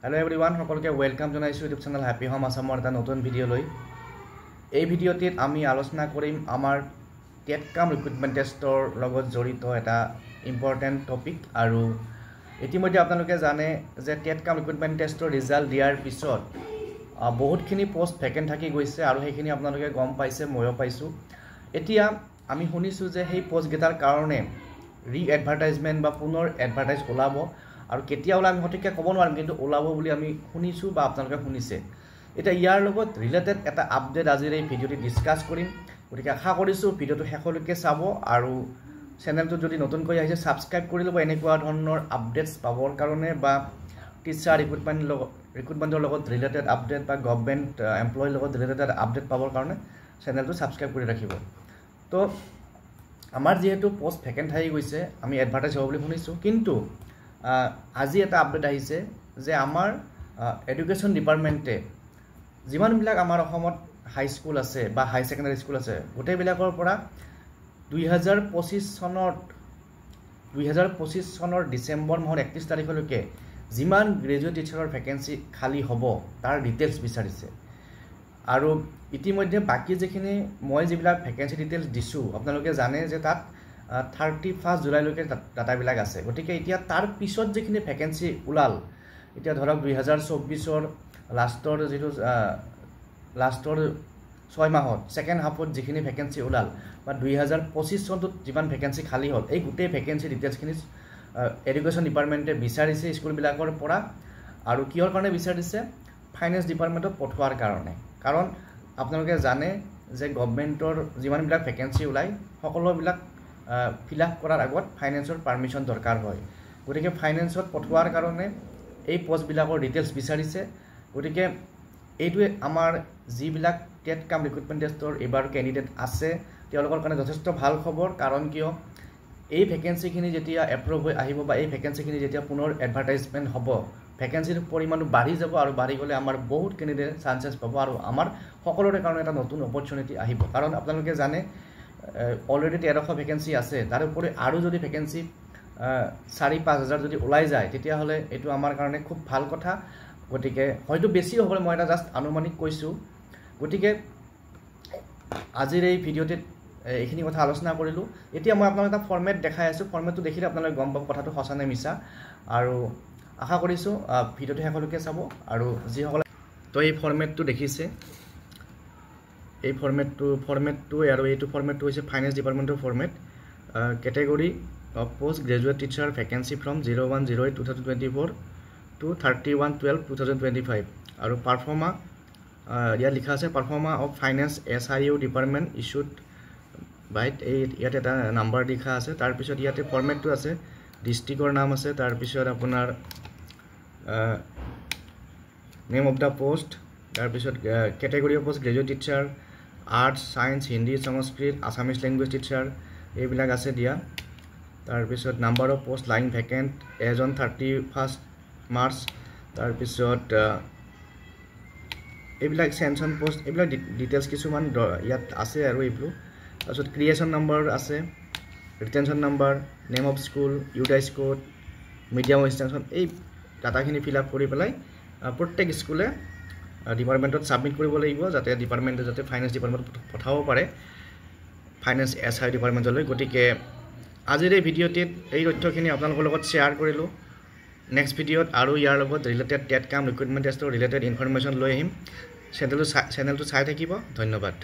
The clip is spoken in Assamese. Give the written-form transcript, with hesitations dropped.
Hello everyone, সকলকে ওয়েলকাম জনাইছো ইউটিউব চ্যানেল হ্যাপি হোম আসামৰ এটা নতুন ভিডিও লৈ এই ভিডিওটিত আমি আলোচনা কৰিম আমাৰ টেট কাম ৰিক্ৰুটমেন্ট টেষ্টৰ লগত জড়িত এটা ইম্পৰ্টেন্ট টপিক আৰু ইতিমধ্যে আপোনালোকে জানে যে টেট কাম ৰিক্ৰুটমেন্ট টেষ্টৰ ৰিজাল্ট দিয়াৰ পিছত বহুতখিনি পোষ্ট ভেকেন্ট থাকি গৈছে আৰু সেইখিনি আপোনালোকে গম পাইছে ময়ো পাইছো এতিয়া আমি শুনিছো যে সেই পোষ্ট গেটাৰ কাৰণে ৰি এডভাৰটাইজমেন্ট বা পুনৰ এডভাৰটাইজ ওলাব আৰু কেতিয়া ওলা আমি হঠিকে ক'ব নোৱাৰিম কিন্তু ওলাব বুলি আমি শুনিছো বা আপোনালোকে শুনিছে এটা ইয়াৰ লগত ৰিলেটেড এটা আপডেট আজিৰ এই ভিডিওটি ডিসকাস কৰিম গতিকে আশা কৰিছো ভিডিওটো শেষলৈকে চাব আৰু চেনেলটো যদি নতুনকৈ আহিছে সাবস্ক্ৰাইব কৰি ল'ব এনেকুৱা ধৰণৰ আপডেটস পাবৰ কাৰণে বা টিচাৰ ৰিক্ৰুটমেন্টৰ লগত ৰিলেটেড আপডেট বা গভৰ্নমেন্ট এমপ্লয়ৰ লগত ৰিলেটেড আপডেট পাবৰ কাৰণে চেনেলটো সাবস্ক্ৰাইব কৰি ৰাখিব তো আমাৰ যেহেতু পোষ্ট ভেকেন্ট থাকি গৈছে আমি এডভাৰটাইজ হ'ব বুলি শুনিছো কিন্তু আজি এটা আপডেট আহিছে যে আমাৰ এডুকেশ্যন ডিপাৰ্টমেন্টে যিমানবিলাক আমাৰ অসমত হাই স্কুল আছে বা হাই সেকেন্ডাৰী স্কুল আছে গোটেইবিলাকৰ পৰা 2025 চনৰ ডিসেম্বৰ মাহৰ 31 তাৰিখলৈকে যিমান গ্ৰেজুৱেট টিচাৰৰ ভেকেন্সি খালি হ'ব তাৰ ডিটেইলছ বিচাৰিছে আৰু ইতিমধ্যে বাকি যেখিনি মই যিবিলাক ভেকেন্সি ডিটেইলছ দিছো আপোনালোকে জানে যে তাত 31 জুলাইলৈকে ডাটাবিলাক আছে গতিকে এতিয়া তাৰ পিছত যেখিনি ভেকেন্সি উলাল এতিয়া ধৰক 2024 লাষ্টৰ যেটো লাষ্টৰ 6 মাহত সেকেন্ড হাফত যেখিনি ভেকেন্সি উলাল বা 2025 চনত যিমান ভেকেন্সি খালি হ'ল এই গুটেই ভেকেন্সি ডিটেইলছখিনি এডুকেশ্যন ডিপাৰ্টমেন্টে বিচাৰিছে স্কুলবিলাকৰ পৰা আৰু কিহৰ কাৰণে বিচাৰিছে ফাইনেন্স ডিপাৰ্টমেন্টত পঠোৱাৰ কাৰণে কাৰণ আপোনালোকে জানে যে গভৰ্নমেন্টৰ যিমানবিলাক ভেকেন্সি উলাই সকলোবিলাক ফিল আপ কৰাৰ আগত ফাইনেন্সৰ পাৰমিশন দৰকাৰ হয় গতিকে ফাইনেন্সত পঠোৱাৰ কাৰণে এই পোষ্টবিলাকৰ ডিটেইলছ বিচাৰিছে গতিকে এইটোৱে আমাৰ যিবিলাক টেট কাম ৰিক্ৰুটমেন্ট টেষ্টৰ এবাৰ ক্যান্ডিডেট আছে তেওঁলোকৰ কাৰণে যথেষ্ট ভাল খবৰ কাৰণ কিয় এই ভেকেন্সিখিনি যেতিয়া এপ্ৰুভ হৈ আহিব বা এই ভেকেন্সিখিনি যেতিয়া পুনৰ এডভাৰটাইজমেন্ট হ'ব ভেকেন্সিৰ পৰিমাণটো বাঢ়ি যাব আৰু বাঢ়ি গলে আমাৰ বহুত ক্যান্ডিডেট চান্সেছ পাব আৰু আমাৰ সকলোৰে কাৰণে এটা নতুন অপৰচুনিটি আহিব কাৰণ আপোনালোকে জানে অলৰেডি 1300 ভেকেন্সি আছে তাৰ উপৰি আৰু যদি ভেকেন্সি 4-5 যদি ওলাই যায় তেতিয়া হলে এটো আমাৰ কাৰণে খুব ভাল কথা গতিকে হয়তো বেছি হ'ব মই এটা জাস্ট আনুমানিক কৈছো গতিকে আজিৰ এই ভিডিওতে এইখিনি কথা আলোচনা কৰিলো এতিয়া মই আপোনাক এটা ফৰমেট দেখাই আছো ফৰমেটটো দেখিলে আপোনালোকে গম পাব কথাটো সঁচা নে মিছা আৰু আশা কৰিছো ভিডিওটো শেষলৈকে চাব আৰু যি সকলে তো এই ফৰমেটটো দেখিছে এই ফৰমেটটো আৰু এইটো ফৰমেটটো হৈছে ফাইনেন্স ডিপাৰ্টমেন্টৰ format category of post graduate teacher vacancy from 01/08/2024 to 31/12/2025 আৰু পাৰফৰ্মা ইয়াত লিখা আছে proforma of finance SIU department issued বাইট ইয়াত এটা নাম্বাৰ লিখা আছে তাৰ পিছত ইয়াতে ফৰমেটটো আছে ডিস্ট্ৰিক্টৰ নাম আছে তাৰ পিছত আপোনাৰ নেম অফ দা পোষ্ট তাৰ পিছত category of post graduate teacher arts science Hindi Sanskrit Assamese language teacher এইবিলাক আছে দিয়া তাৰ পিছত number of post lying vacant as on 31 March তাৰ পিছত এইবিলাক সেনশন পোষ্ট এইবিলাক ডিটেইলছ কিছুমান ইয়াত আছে আৰু এইবোৰ তাৰপিছত ক্ৰিয়েচন নাম্বাৰ আছে retention number name of school UDISE code medium extension এই ডাটাখিনি ফিল আপ কৰি পেলাই প্ৰত্যেক স্কুলে ডিপাৰ্টমেন্টত সাবমিট কৰিব লাগিব যাতে ডিপাৰ্টমেন্টে যাতে ফাইনেন্স ডিপাৰ্টমেন্টত পঠাব পাৰে ফাইনেন্স SI ডিপাৰ্টমেন্টলৈ গতিকে আজিৰ এই ভিডিওটিত এই তথ্যখিনি আপোনালোকৰ লগত শেয়াৰ কৰিলো নেক্সট ভিডিওত আৰু ইয়াৰ লগত ৰিলেটেড টেট কাম ৰিক্ৰুটমেন্ট টেষ্টৰ ৰিলেটেড ইনফৰমেশন লৈ আহিম চেনেলটো চাই থাকিব ধন্যবাদ